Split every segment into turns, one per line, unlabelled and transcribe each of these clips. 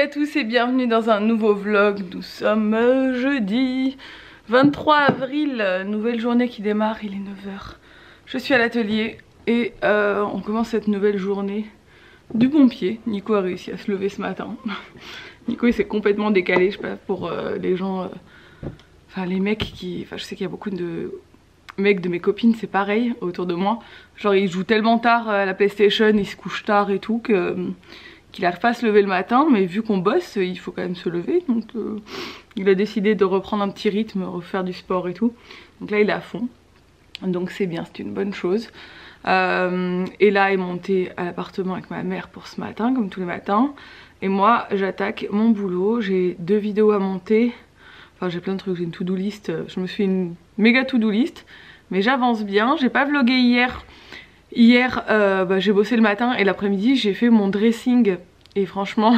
à tous et bienvenue dans un nouveau vlog. Nous sommes jeudi 23 avril, nouvelle journée qui démarre, il est 9h. Je suis à l'atelier et on commence cette nouvelle journée du bon pied. Nico a réussi à se lever ce matin. Nico il s'est complètement décalé, je sais pas, pour les gens, enfin les mecs qui... Enfin je sais qu'il y a beaucoup de mecs de mes copines, c'est pareil autour de moi. Genre ils jouent tellement tard à la PlayStation, ils se couchent tard et tout que... qu'il n'arrive pas à se lever le matin, mais vu qu'on bosse, il faut quand même se lever. Donc il a décidé de reprendre un petit rythme, refaire du sport et tout. Donc là il est à fond, donc c'est bien, c'est une bonne chose. Et là il est monté à l'appartement avec ma mère pour ce matin, comme tous les matins. Et moi j'attaque mon boulot, j'ai 2 vidéos à monter. Enfin j'ai plein de trucs, j'ai une to-do list, je me suis fait une méga to-do list. Mais j'avance bien, j'ai pas vlogué hier. Hier j'ai bossé le matin et l'après-midi j'ai fait mon dressing et franchement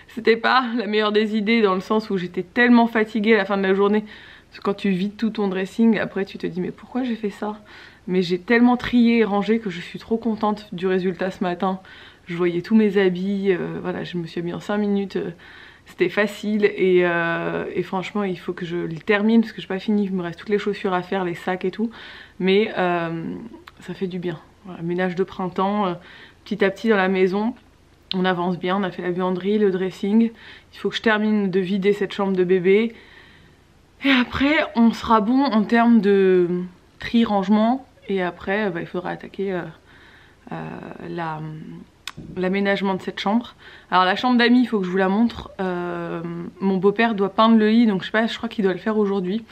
c'était pas la meilleure des idées dans le sens où j'étais tellement fatiguée à la fin de la journée. Parce que quand tu vides tout ton dressing après tu te dis mais pourquoi j'ai fait ça? Mais j'ai tellement trié et rangé que je suis trop contente du résultat ce matin. Je voyais tous mes habits, voilà, je me suis habillée en 5 minutes, c'était facile et franchement il faut que je le termine parce que j'ai pas fini, il me reste toutes les chaussures à faire, les sacs et tout. Mais ça fait du bien. Voilà, ménage de printemps, petit à petit dans la maison, on avance bien, on a fait la buanderie, le dressing. Il faut que je termine de vider cette chambre de bébé. Et après, on sera bon en termes de tri, rangement. Et après, il faudra attaquer l'aménagement de cette chambre. Alors la chambre d'amis, il faut que je vous la montre. Mon beau-père doit peindre le lit, donc je sais pas, je crois qu'il doit le faire aujourd'hui.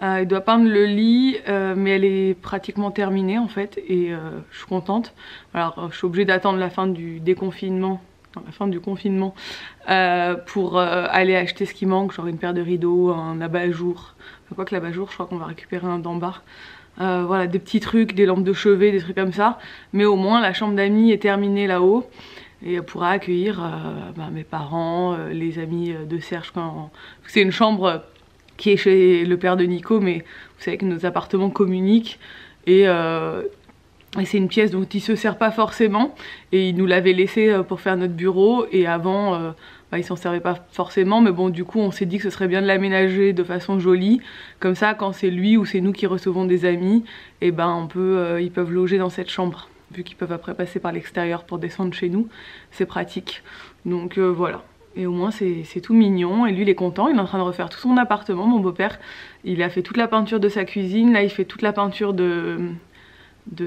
Il doit peindre le lit mais elle est pratiquement terminée en fait et je suis contente. Alors je suis obligée d'attendre la fin du déconfinement, la fin du confinement pour aller acheter ce qui manque, genre une paire de rideaux, un abat-jour. Enfin, quoi que l'abat-jour, je crois qu'on va récupérer un d'en bas. Voilà, des petits trucs, des lampes de chevet, des trucs comme ça. Mais au moins la chambre d'amis est terminée là-haut. Et elle pourra accueillir mes parents, les amis de Serge quand... C'est une chambre... qui est chez le père de Nico, mais vous savez que nos appartements communiquent et c'est une pièce dont il se sert pas forcément et il nous l'avait laissé pour faire notre bureau et avant il s'en servait pas forcément, mais bon du coup on s'est dit que ce serait bien de l'aménager de façon jolie, comme ça quand c'est lui ou c'est nous qui recevons des amis, et on peut, ils peuvent loger dans cette chambre, vu qu'ils peuvent après passer par l'extérieur pour descendre chez nous, c'est pratique, donc voilà. Et au moins c'est tout mignon et lui il est content, il est en train de refaire tout son appartement, mon beau-père. Il a fait toute la peinture de sa cuisine, là il fait toute la peinture de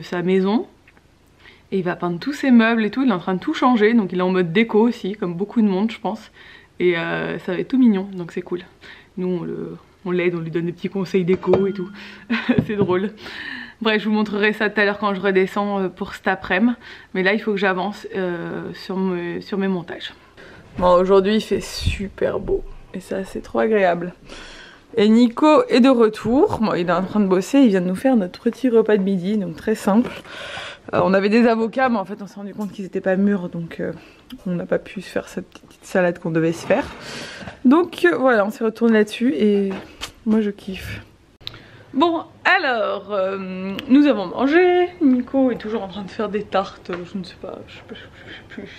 sa maison. Et il va peindre tous ses meubles et tout, il est en train de tout changer, donc il est en mode déco aussi, comme beaucoup de monde je pense. Et ça va être tout mignon, donc c'est cool. Nous on l'aide, on lui donne des petits conseils déco et tout, c'est drôle. Bref, je vous montrerai ça tout à l'heure quand je redescends pour cet après-midi. Mais là il faut que j'avance sur mes montages. Bon, aujourd'hui il fait super beau et ça c'est trop agréable. Et Nico est de retour, bon, il est en train de bosser, il vient de nous faire notre petit repas de midi, donc très simple. On avait des avocats mais en fait on s'est rendu compte qu'ils n'étaient pas mûrs, donc on n'a pas pu se faire cette petite salade qu'on devait se faire. Donc voilà, on s'est retourné là-dessus et moi je kiffe. Bon alors, nous avons mangé, Nico est toujours en train de faire des tartes, je ne sais pas,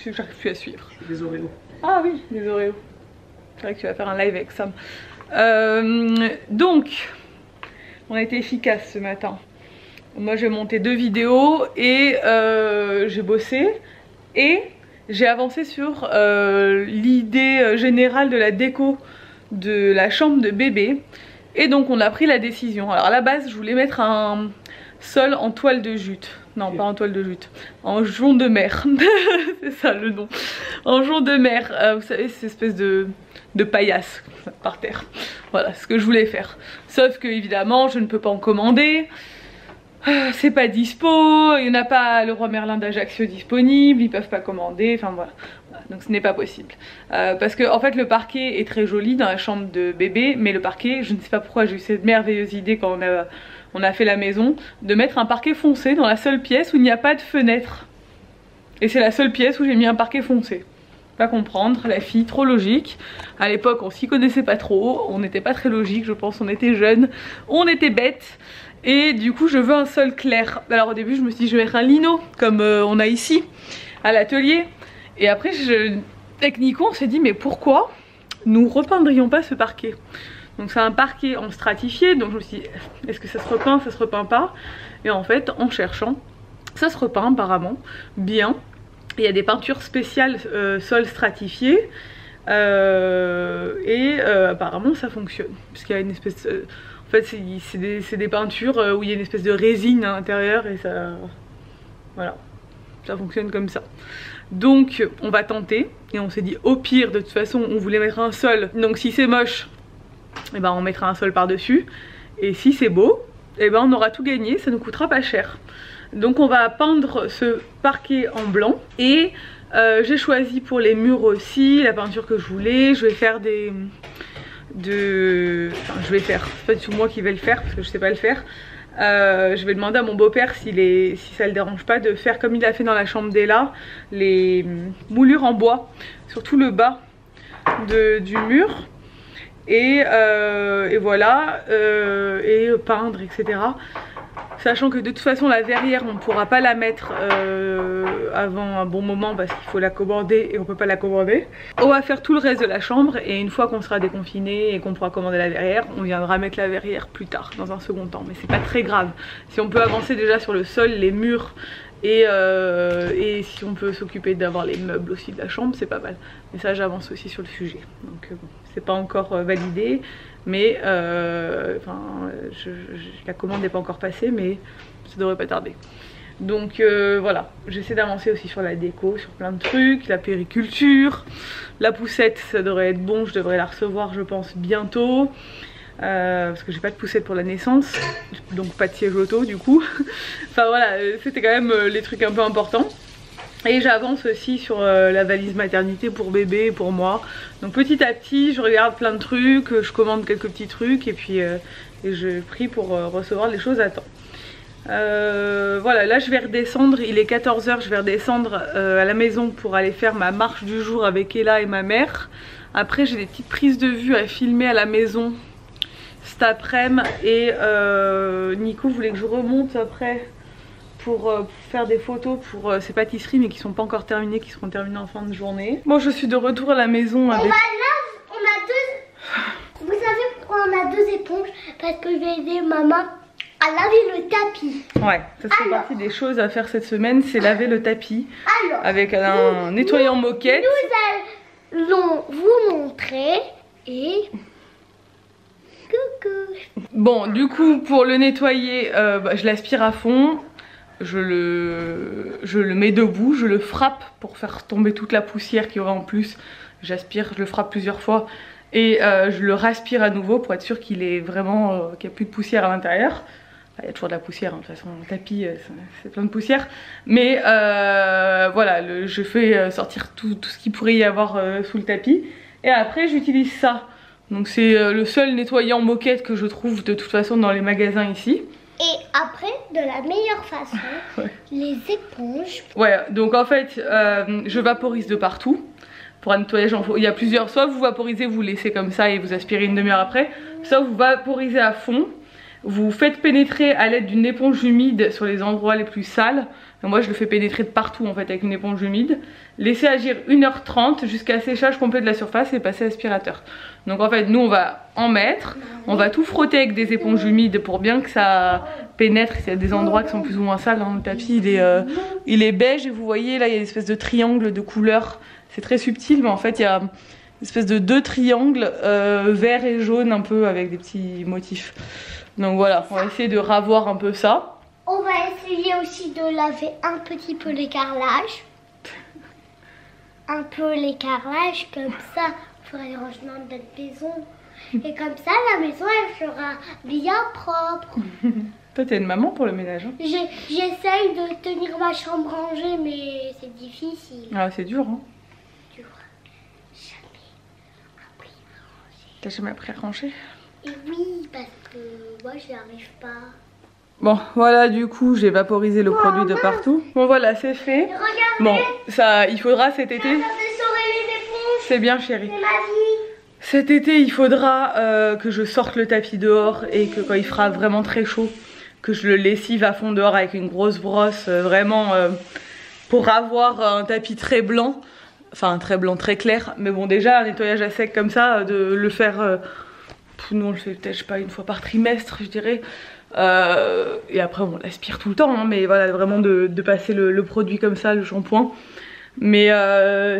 j'arrive plus à suivre.
Des Oreos.
Ah oui, les Oreos. C'est vrai que tu vas faire un live avec Sam. Donc, on a été efficace ce matin. Moi j'ai monté 2 vidéos et j'ai bossé. Et j'ai avancé sur l'idée générale de la déco de la chambre de bébé. Et donc on a pris la décision. Alors à la base je voulais mettre un sol en toile de jute. Non, pas en toile de jute, en jonc de mer. C'est ça le nom. En jonc de mer, vous savez, cette espèce de paillasse par terre. Voilà ce que je voulais faire. Sauf que évidemment, je ne peux pas en commander. C'est pas dispo, il n'y en a pas à Leroy Merlin d'Ajaccio disponible, ils peuvent pas commander, enfin voilà. Donc ce n'est pas possible. Parce que en fait le parquet est très joli dans la chambre de bébé, mais le parquet, je ne sais pas pourquoi j'ai eu cette merveilleuse idée quand on a fait la maison, de mettre un parquet foncé dans la seule pièce où il n'y a pas de fenêtre. Et c'est la seule pièce où j'ai mis un parquet foncé. Pas comprendre, la fille, trop logique. À l'époque on s'y connaissait pas trop, on n'était pas très logique, je pense, on était jeunes, on était bêtes. Et du coup je veux un sol clair. Alors au début je me suis dit je vais mettre un lino comme on a ici à l'atelier. Et après avec Nico on s'est dit mais pourquoi nous repeindrions pas ce parquet. Donc c'est un parquet en stratifié, donc je me suis dit est-ce que ça se repeint, ça se repeint pas. Et en fait en cherchant, ça se repeint apparemment bien. Il y a des peintures spéciales sol stratifié apparemment ça fonctionne. Parce qu'il y a une espèce de... En fait c'est des peintures où il y a une espèce de résine à l'intérieur et ça... Voilà, ça fonctionne comme ça. Donc on va tenter et on s'est dit au pire de toute façon on voulait mettre un sol. Donc si c'est moche, et ben on mettra un sol par dessus. Et si c'est beau, et ben on aura tout gagné, ça nous coûtera pas cher. Donc on va peindre ce parquet en blanc. Et j'ai choisi pour les murs aussi la peinture que je voulais. Je vais faire enfin je vais faire, c'est pas du tout moi qui vais le faire parce que je sais pas le faire. Je vais demander à mon beau-père si ça le dérange pas de faire comme il a fait dans la chambre d'Ella, les moulures en bois sur tout le bas du mur. Et voilà, et peindre, etc. Sachant que de toute façon la verrière on ne pourra pas la mettre avant un bon moment parce qu'il faut la commander et on peut pas la commander. On va faire tout le reste de la chambre et une fois qu'on sera déconfiné et qu'on pourra commander la verrière, on viendra mettre la verrière plus tard dans un second temps. Mais c'est pas très grave. Si on peut avancer déjà sur le sol, les murs et si on peut s'occuper d'avoir les meubles aussi de la chambre, c'est pas mal. Mais ça j'avance aussi sur le sujet. Donc bon, c'est pas encore validé. Mais la commande n'est pas encore passée, mais ça devrait pas tarder. Donc voilà, j'essaie d'avancer aussi sur la déco, sur plein de trucs, la périculture, la poussette, ça devrait être bon, je devrais la recevoir je pense bientôt. Parce que j'ai pas de poussette pour la naissance, donc pas de siège auto du coup. Enfin voilà, c'était quand même les trucs un peu importants. Et j'avance aussi sur la valise maternité pour bébé et pour moi. Donc petit à petit je regarde plein de trucs, je commande quelques petits trucs et puis je prie pour recevoir les choses à temps. Voilà, là je vais redescendre, il est 14 h, je vais redescendre à la maison pour aller faire ma marche du jour avec Ella et ma mère. Après j'ai des petites prises de vue à filmer à la maison cet après-midi et Nico voulait que je remonte après pour faire des photos pour ces pâtisseries mais qui sont pas encore terminées, qui seront terminées en fin de journée. Bon, je suis de retour à la maison avec...
Vous savez pourquoi on a 2 éponges? Parce que je vais aider maman à laver le tapis.
Ouais, ça fait partie des choses à faire cette semaine, c'est laver le tapis. Alors, avec un nettoyant moquette.
Nous allons vous montrer et... Coucou.
Bon, du coup, pour le nettoyer, je l'aspire à fond. Je le mets debout, je le frappe pour faire tomber toute la poussière qu'il y aura en plus. J'aspire, je le frappe plusieurs fois et je le raspire à nouveau pour être sûr qu'il est vraiment qu'il n'y a plus de poussière à l'intérieur. Il y a toujours de la poussière, hein. De toute façon le tapis c'est plein de poussière. Mais voilà, je fais sortir tout ce qu'il pourrait y avoir sous le tapis. Et après j'utilise ça. Donc c'est le seul nettoyant moquette que je trouve de toute façon dans les magasins ici.
Et après, de la meilleure façon, ouais. Les éponges.
Ouais, donc en fait, je vaporise de partout. Pour un nettoyage, il y a plusieurs. Soit vous vaporisez, vous laissez comme ça et vous aspirez une demi-heure après. Soit vous vaporisez à fond. Vous faites pénétrer à l'aide d'une éponge humide sur les endroits les plus sales. Donc moi je le fais pénétrer de partout en fait avec une éponge humide. Laissez agir 1h30 jusqu'à séchage complet de la surface et passer aspirateur. Donc en fait nous on va en mettre, on va tout frotter avec des éponges humides pour bien que ça pénètre. Il y a des endroits qui sont plus ou moins sales, hein. Le tapis il est beige et vous voyez là il y a une espèce de triangle de couleur. C'est très subtil mais en fait il y a une espèce de 2 triangles vert et jaune un peu avec des petits motifs. Donc voilà, on va essayer de ravoir un peu ça.
On va essayer aussi de laver un petit peu les carrelages. Un peu les carrelages, comme ça, on fera les rangements de notre maison. Et comme ça, la maison, elle sera bien propre.
Toi, t'es une maman pour le ménage, hein?
J'essaye de tenir ma chambre rangée, mais c'est difficile.
Ah, c'est dur, hein?
Dur. Jamais appris à ranger.
T'as jamais appris à ranger?
Et oui, parce que moi, j'y arrive pas.
Bon, voilà, du coup, j'ai vaporisé le produit de partout. Bon, voilà, c'est fait.
Regardez.
Bon, ça, il faudra cet été. C'est bien, chérie.
C'est ma vie.
Cet été, il faudra que je sorte le tapis dehors et que quand il fera vraiment très chaud, que je le lessive à fond dehors avec une grosse brosse, vraiment pour avoir un tapis très blanc. enfin un trait blanc très clair. Mais bon, déjà un nettoyage à sec comme ça, de le faire, nous on le fait peut-être, je sais pas, une fois par trimestre, je dirais. Et après on l'aspire tout le temps, hein, mais voilà, vraiment de passer le produit comme ça, le shampoing. Mais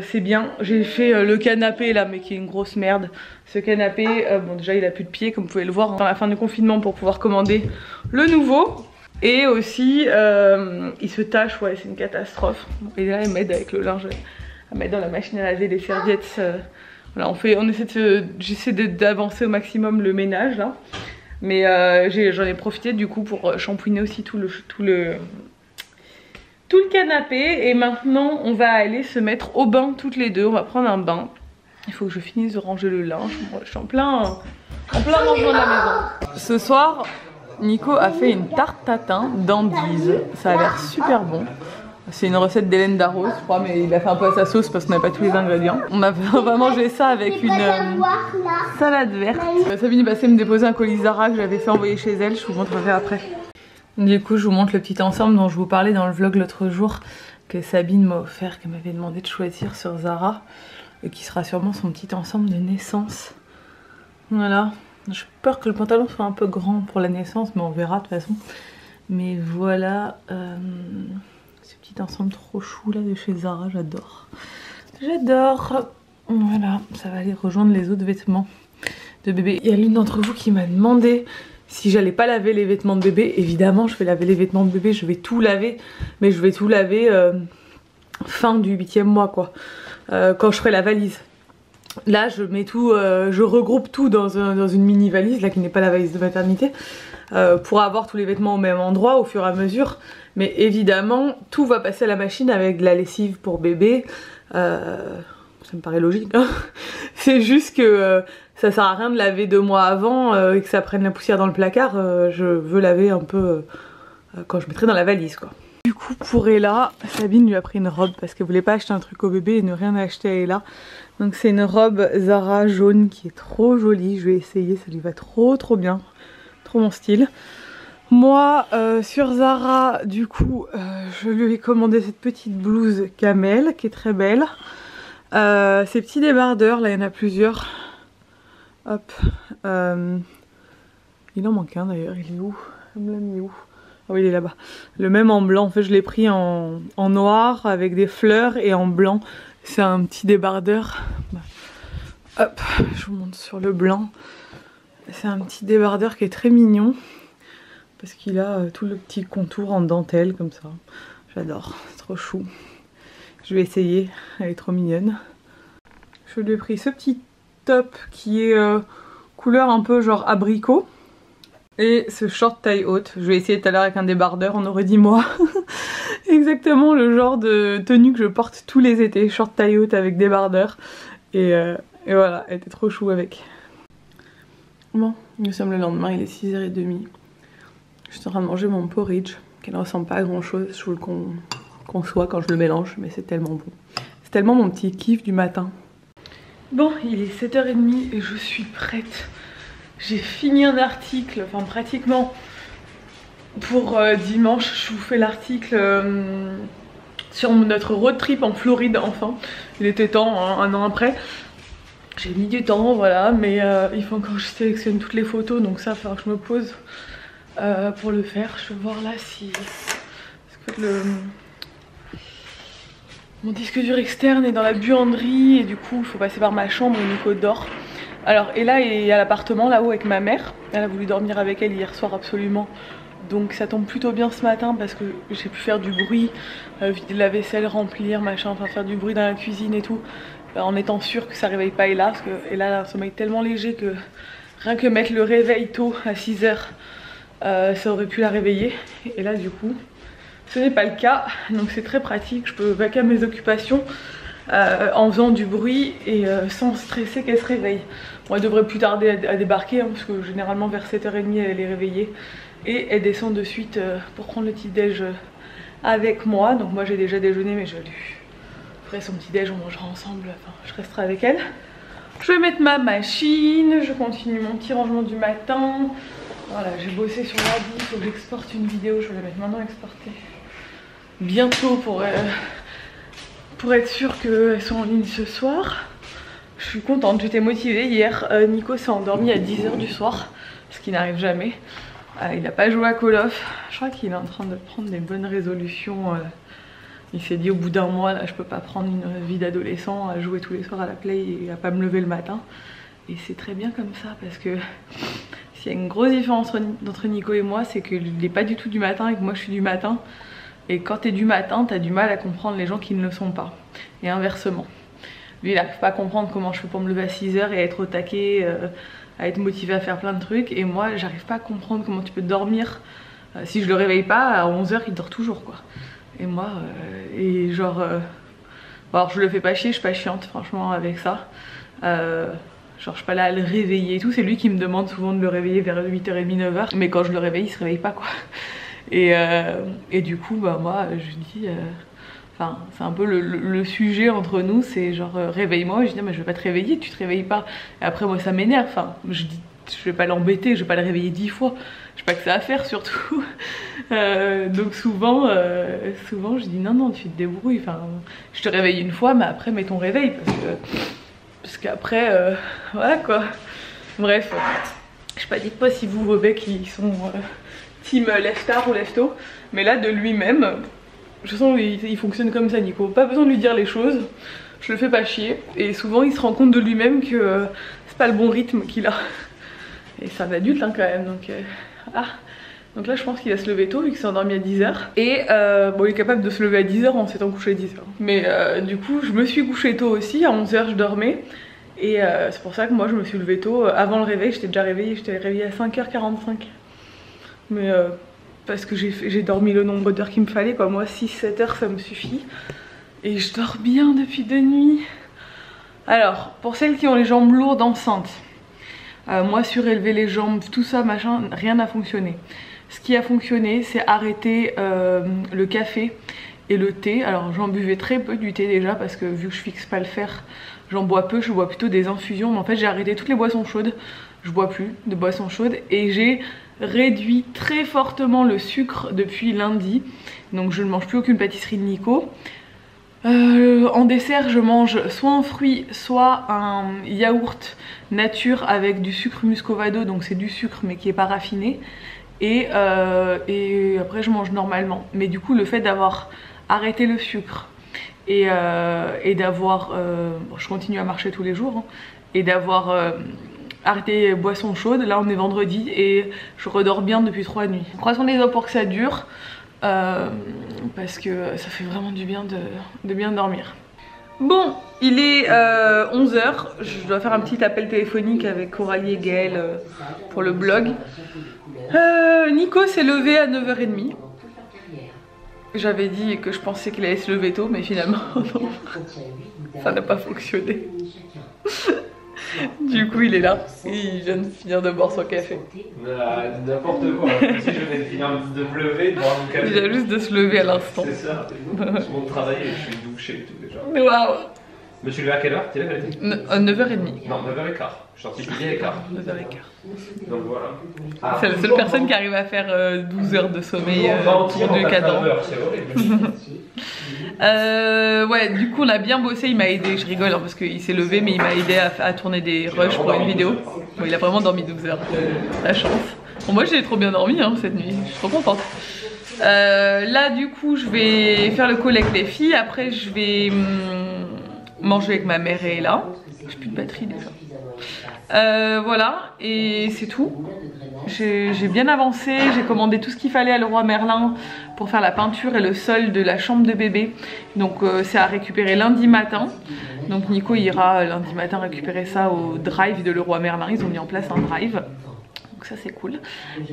c'est bien. J'ai fait le canapé là, mais qui est une grosse merde. Ce canapé, bon déjà il a plus de pieds comme vous pouvez le voir, hein, dans la fin du confinement pour pouvoir commander le nouveau. Et aussi il se tâche, ouais c'est une catastrophe. Et là elle m'aide avec le linge à mettre dans la machine à laver les serviettes. Voilà, j'essaie d'avancer au maximum le ménage là. Mais j'en ai profité du coup pour shampouiner aussi tout le canapé. Et maintenant on va aller se mettre au bain toutes les deux. On va prendre un bain. Il faut que je finisse de ranger le linge. Moi, je suis en plein rangement de la maison. Ce soir Nico a fait une tarte tatin d'endives. Ça a l'air super bon. C'est une recette d'Hélène Darros, je crois, mais il a fait un peu à sa sauce parce qu'on n'a pas tous les ingrédients. On va manger ça avec une salade verte. Sabine est passée me déposer un colis Zara que j'avais fait envoyer chez elle, je vous montrerai après. Du coup, je vous montre le petit ensemble dont je vous parlais dans le vlog l'autre jour, que Sabine m'a offert, qu'elle m'avait demandé de choisir sur Zara, et qui sera sûrement son petit ensemble de naissance. Voilà. J'ai peur que le pantalon soit un peu grand pour la naissance, mais on verra de toute façon. Mais voilà. Petit ensemble trop chou là de chez Zara, j'adore. J'adore. Voilà, ça va aller rejoindre les autres vêtements de bébé. Il y a l'une d'entre vous qui m'a demandé si j'allais pas laver les vêtements de bébé. Évidemment je vais laver les vêtements de bébé, je vais tout laver. Mais je vais tout laver fin du 8e mois quoi. Quand je ferai la valise. Là je mets tout, je regroupe tout dans une mini valise là qui n'est pas la valise de maternité. Pour avoir tous les vêtements au même endroit au fur et à mesure. Mais évidemment, tout va passer à la machine avec de la lessive pour bébé. Ça me paraît logique. Hein. C'est juste que ça sert à rien de laver 2 mois avant et que ça prenne la poussière dans le placard. Je veux laver un peu quand je mettrai dans la valise quoi. Du coup pour Ella, Sabine lui a pris une robe parce qu'elle voulait pas acheter un truc au bébé et ne rien acheter à Ella. Donc c'est une robe Zara jaune qui est trop jolie. Je vais essayer, ça lui va trop bien. Trop mon style. Moi sur Zara du coup je lui ai commandé cette petite blouse camel qui est très belle. Ces petits débardeurs là il y en a plusieurs. Hop. Il en manque un d'ailleurs, il est où? Elle me l'a mis où? Ah oui il est là-bas. Le même en blanc, en fait je l'ai pris en noir avec des fleurs et en blanc. C'est un petit débardeur. Hop, je vous montre sur le blanc. C'est un petit débardeur qui est très mignon. Parce qu'il a tout le petit contour en dentelle comme ça. J'adore, c'est trop chou. Je vais essayer, elle est trop mignonne. Je lui ai pris ce petit top qui est couleur un peu genre abricot. Et ce short taille haute. Je vais essayer tout à l'heure avec un débardeur, on aurait dit moi. Exactement le genre de tenue que je porte tous les étés. Short taille haute avec débardeur. Et voilà, elle était trop chou avec. Bon, nous sommes le lendemain, il est 6h30. Je suis en train de manger mon porridge, qui ne ressemble pas à grand chose, je vous le conçois quand je le mélange, mais c'est tellement bon. C'est tellement mon petit kiff du matin. Bon, il est 7h30 et je suis prête. J'ai fini un article, enfin pratiquement, pour dimanche. Je vous fais l'article sur notre road trip en Floride, enfin. Il était temps, hein, 1 an après. J'ai mis du temps, voilà, mais il faut encore que je sélectionne toutes les photos, donc ça, il va falloir que je me pose. Pour le faire, je vais voir là si parce que mon disque dur externe est dans la buanderie et du coup il faut passer par ma chambre et Nico dort. Alors et là il est à l'appartement là-haut avec ma mère, elle a voulu dormir avec elle hier soir absolument, donc ça tombe plutôt bien ce matin parce que j'ai pu faire du bruit, vider la vaisselle, remplir machin, enfin faire du bruit dans la cuisine et tout, en étant sûre que ça réveille pas Ella parce que Ella a un sommeil tellement léger que rien que mettre le réveil tôt à 6h ça aurait pu la réveiller. Et là du coup ce n'est pas le cas, donc c'est très pratique, je peux vaquer à mes occupations en faisant du bruit et sans stresser qu'elle se réveille. Bon, elle devrait plus tarder à débarquer hein, parce que généralement vers 7h30 elle est réveillée et elle descend de suite pour prendre le petit déj avec moi. Donc moi j'ai déjà déjeuné mais je lui ferai son petit déj, on mangera ensemble, enfin je resterai avec elle. Je vais mettre ma machine, je continue mon petit rangement du matin. Voilà, j'ai bossé sur l'ordi, il faut que j'exporte une vidéo, je vais la mettre maintenant exportée. Bientôt pour être sûre qu'elles sont en ligne ce soir. Je suis contente, j'étais motivée. Hier, Nico s'est endormi à 10 h du soir, ce qui n'arrive jamais. Il n'a pas joué à Call of. Je crois qu'il est en train de prendre des bonnes résolutions. Il s'est dit au bout d'un mois, là, je peux pas prendre une vie d'adolescent à jouer tous les soirs à la play et à pas me lever le matin. Et c'est très bien comme ça parce que s'il y a une grosse différence entre Nico et moi, c'est qu'il n'est pas du tout du matin et que moi je suis du matin. Et quand t'es du matin, t'as du mal à comprendre les gens qui ne le sont pas. Et inversement. Lui, il n'arrive pas à comprendre comment je fais pour me lever à 6 h et être au taquet, à être motivée à faire plein de trucs. Et moi, j'arrive pas à comprendre comment tu peux dormir. Si je le réveille pas, à 11 h, il dort toujours, quoi. Et moi, bon, alors je le fais pas chier, je suis pas chiante, franchement, avec ça. Genre, je suis pas là à le réveiller et tout. C'est lui qui me demande souvent de le réveiller vers 8 h 30, 9 h. Mais quand je le réveille, il se réveille pas, quoi. Et du coup, bah, moi, je dis... Enfin, c'est un peu le sujet entre nous, c'est genre réveille-moi. Je dis non mais je vais pas te réveiller, tu te réveilles pas. Et après moi ça m'énerve, enfin je dis je vais pas l'embêter, je vais pas le réveiller 10 fois. Je sais pas que ça à faire surtout. Donc souvent je dis non tu te débrouilles. Enfin je te réveille une fois mais après mets ton réveil parce qu'après voilà quoi. Bref, je sais pas, dites-moi si vous vos becs ils sont team lève tard ou lève tôt. Mais là de lui-même. Je sens qu'il fonctionne comme ça, Nico. Pas besoin de lui dire les choses, je le fais pas chier. Et souvent il se rend compte de lui-même que c'est pas le bon rythme qu'il a. Et c'est un adulte hein, quand même, donc donc là je pense qu'il va se lever tôt vu qu'il s'est endormi à 10 h. Et bon il est capable de se lever à 10 h en s'étant couché à 10 h. Mais du coup je me suis couchée tôt aussi, à 11 h je dormais. Et c'est pour ça que moi je me suis levée tôt. Avant le réveil j'étais déjà réveillée, j'étais réveillée à 5 h 45. Mais parce que j'ai dormi le nombre d'heures qu'il me fallait, quoi. Moi 6-7 h ça me suffit. Et je dors bien depuis 2 nuits. Alors, pour celles qui ont les jambes lourdes enceintes, moi surélever les jambes, tout ça machin, rien n'a fonctionné. Ce qui a fonctionné c'est arrêter le café et le thé. Alors j'en buvais très peu du thé déjà parce que vu que je fixe pas le fer, j'en bois peu, je bois plutôt des infusions. Mais en fait j'ai arrêté toutes les boissons chaudes, je bois plus de boissons chaudes. Et j'ai réduit très fortement le sucre depuis lundi. Donc je ne mange plus aucune pâtisserie de Nico. En dessert je mange soit un fruit soit un yaourt nature avec du sucre muscovado. Donc c'est du sucre mais qui est pas raffiné. Et après je mange normalement. Mais du coup le fait d'avoir arrêté le sucre et d'avoir... bon, je continue à marcher tous les jours hein, et d'avoir... arrêter boisson chaude, là on est vendredi et je redors bien depuis 3 nuits. Croisons les doigts pour que ça dure parce que ça fait vraiment du bien de bien dormir. Bon, il est 11 h, je dois faire un petit appel téléphonique avec Coralie et Gaëlle pour le blog. Nico s'est levé à 9 h 30. J'avais dit que je pensais qu'il allait se lever tôt mais finalement non, ça n'a pas fonctionné. Du coup il est là, il vient de finir de boire son café.
N'importe quoi, si je venais de finir de me lever, de boire mon café.
Il vient juste de se lever à l'instant.
C'est ça, je monte travailler et je suis douché et tout déjà.
Waouh.
Je me suis levé à quelle heure? Tu l'as dit
9 h 30.
Non, 9 h 15. Je suis sorti midi et quart.
9 h 15.
Donc voilà.
C'est la seule personne qui arrive à faire 12 heures de sommeil pour 2 cadrans.
C'est horrible.
Ouais, du coup on a bien bossé, il m'a aidé, je rigole hein, parce qu'il s'est levé mais il m'a aidé à tourner des rushs pour une vidéo. Bon, il a vraiment dormi 12 heures, la chance. Bon, moi j'ai trop bien dormi hein, cette nuit, je suis trop contente. Là du coup je vais faire le call avec les filles, après je vais manger avec ma mère et là. J'ai plus de batterie déjà. Voilà, et c'est tout. J'ai bien avancé, j'ai commandé tout ce qu'il fallait à Leroy Merlin pour faire la peinture et le sol de la chambre de bébé. Donc c'est à récupérer lundi matin. Donc Nico ira lundi matin récupérer ça au drive de Leroy Merlin. Ils ont mis en place un drive. Donc ça c'est cool.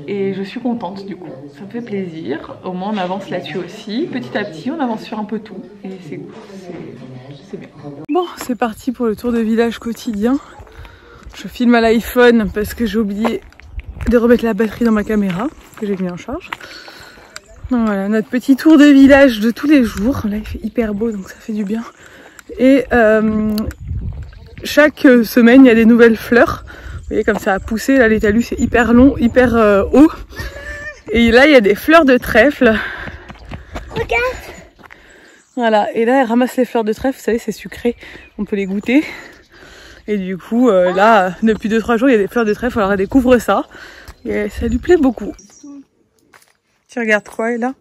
Et je suis contente du coup, ça me fait plaisir. Au moins on avance là-dessus aussi. Petit à petit on avance sur un peu tout. Et c'est cool, c'est bien. Bon, c'est parti pour le tour de village quotidien. Je filme à l'iPhone parce que j'ai oublié de remettre la batterie dans ma caméra que j'ai mis en charge. Donc voilà, notre petit tour de village de tous les jours. Là il fait hyper beau donc ça fait du bien. Et chaque semaine il y a des nouvelles fleurs. Vous voyez comme ça a poussé, là les talus c'est hyper long, hyper haut. Et là il y a des fleurs de trèfle.
Regarde.
Voilà, et là elle ramasse les fleurs de trèfle, vous savez c'est sucré, on peut les goûter. Et du coup là, depuis 2-3 jours il y a des fleurs de trèfle, alors elle découvre ça. Et ça lui plaît beaucoup. Tu regardes quoi là?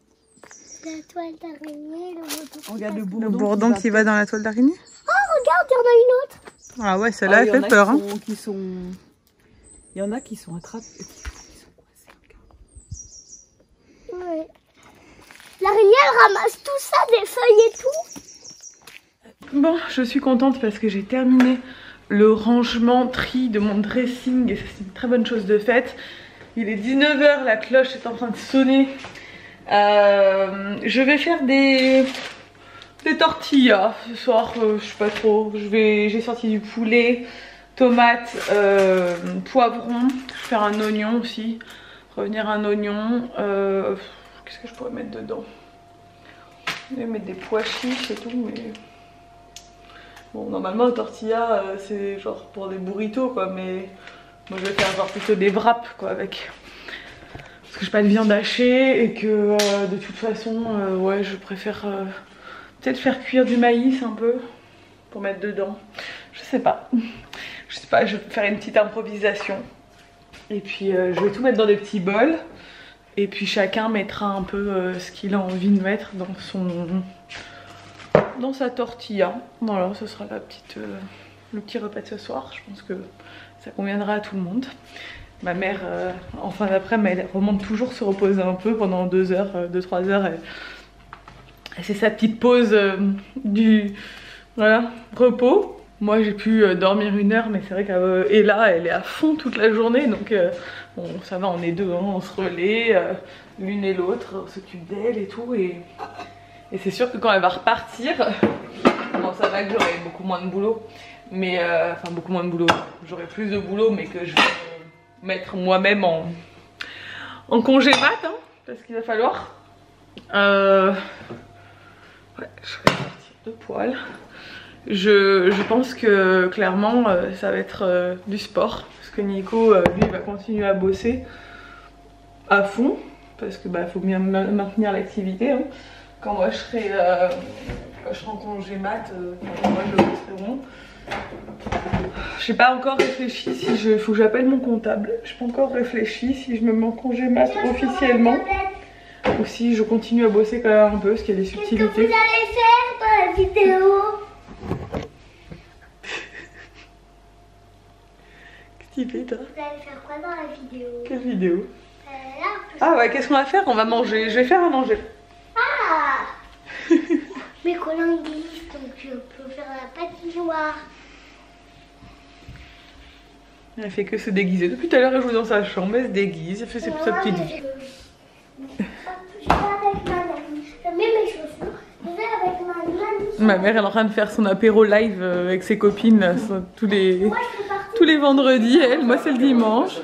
La toile d'araignée, le bourdon.
Regarde
Le bourdon qui va dans la toile d'araignée.
Oh regarde, il y en a une autre.
Ah ouais, celle-là elle fait peur.
Il y en a qui sont attrapés.
Ouais. L'araignée elle ramasse tout ça, des feuilles et tout.
Bon, je suis contente parce que j'ai terminé le rangement tri de mon dressing et ça c'est une très bonne chose de faite. Il est 19 h, la cloche est en train de sonner. Je vais faire des tortillas ce soir, je sais pas trop. J'ai sorti du poulet, tomates, poivrons. Je vais faire un oignon aussi. Revenir un oignon. Qu'est-ce que je pourrais mettre dedans? Je vais mettre des pois chiches et tout, mais bon, normalement, tortilla, c'est genre pour des burritos, quoi, mais moi je vais faire genre plutôt des wraps, quoi, avec. Parce que j'ai pas de viande hachée et que de toute façon, ouais, je préfère peut-être faire cuire du maïs un peu pour mettre dedans. Je sais pas. Je sais pas, je vais faire une petite improvisation. Et puis je vais tout mettre dans des petits bols. Et puis chacun mettra un peu ce qu'il a envie de mettre dans sa tortilla. Voilà, ce sera le petit repas de ce soir. Je pense que ça conviendra à tout le monde. Ma mère, en fin d'après-midi, elle remonte toujours se reposer un peu pendant 2-3 heures. C'est sa petite pause du repos. Moi j'ai pu dormir 1 heure, mais c'est vrai qu'Ella elle est à fond toute la journée, donc bon ça va, on est deux, hein, on se relaie l'une et l'autre, on s'occupe d'elle et tout, et c'est sûr que quand elle va repartir, bon ça va que j'aurai beaucoup moins de boulot, mais enfin beaucoup moins de boulot, j'aurai plus de boulot, mais que je vais mettre moi-même en congé mat, hein, parce qu'il va falloir. Ouais, je vais sortir de poil. Je pense que clairement ça va être du sport, parce que Nico lui va continuer à bosser à fond, parce que bah faut bien maintenir l'activité, hein. Quand moi je serai en congé mat, moi je bosserai bon. J'ai pas encore réfléchi si faut que j'appelle mon comptable. J'ai pas encore réfléchi si je me mets en congé mat officiellement ou si je continue à bosser quand même un peu, parce qu'il y a des subtilités.
Qu'est-ce que vous allez faire dans la vidéo?
Qu'est-ce que tu fais toi?
Vous allez faire quoi dans la vidéo?
Quelle vidéo?
Là,
Ah ouais, qu'est-ce qu'on va faire? On va manger, je vais faire à manger.
Ah mes collants glissent, donc je peux faire la patinoire.
Elle fait que se déguiser. Depuis tout à l'heure, elle joue dans sa chambre, elle se déguise, elle fait sa petite vie.
Je vais avec ma mamie. Je mets mes chaussures. Je vais avec ma mamie.
Ma mère elle est en train de faire son apéro live avec ses copines là, tous les vendredis, elle, moi c'est le dimanche.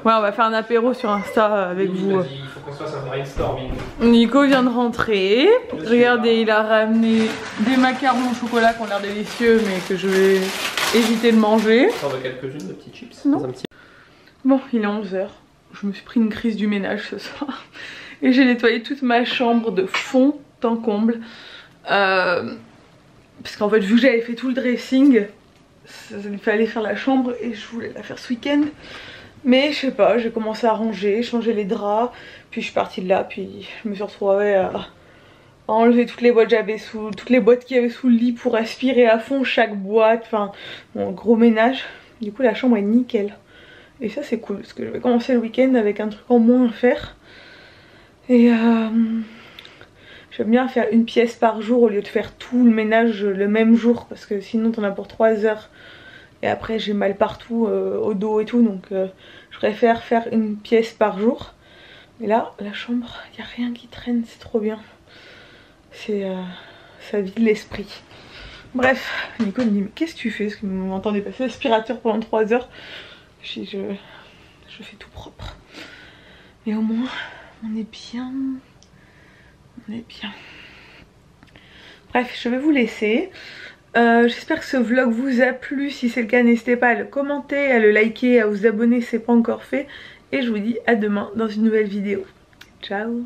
Ouais, on va faire un apéro sur Insta avec vous.
Il faut qu'on se fasse un brainstorming.
Nico vient de rentrer. Regardez, il a ramené des macarons au chocolat qui ont l'air délicieux mais que je vais éviter de manger.
On de quelques-unes de petits chips.
Non.
Dans un petit...
Bon, il est 11 h. Je me suis pris une crise du ménage ce soir. Et j'ai nettoyé toute ma chambre de fond en comble. Parce qu'en fait, vu que j'avais fait tout le dressing, il fallait faire la chambre et je voulais la faire ce week-end. Mais je sais pas, j'ai commencé à ranger, changer les draps. Puis je suis partie de là, puis je me suis retrouvée à enlever toutes les boîtes qu'il y avait sous le lit pour aspirer à fond chaque boîte. Enfin, bon, gros ménage. Du coup, la chambre est nickel. Et ça, c'est cool parce que je vais commencer le week-end avec un truc en moins à faire. Et j'aime bien faire une pièce par jour au lieu de faire tout le ménage le même jour, parce que sinon t'en as pour 3 heures et après j'ai mal partout au dos et tout, donc je préfère faire une pièce par jour. Mais là, la chambre, il n'y a rien qui traîne, c'est trop bien. Ça vide l'esprit. Bref, Nico me dit mais qu'est-ce que tu fais? Parce que vous m'entendez passer l'aspirateur pendant 3 heures. Je fais tout propre. Mais au moins on est bien. On est bien. Bref, je vais vous laisser. J'espère que ce vlog vous a plu. Si c'est le cas, n'hésitez pas à le commenter, à le liker, à vous abonner si ce n'est pas encore fait. Et je vous dis à demain dans une nouvelle vidéo. Ciao!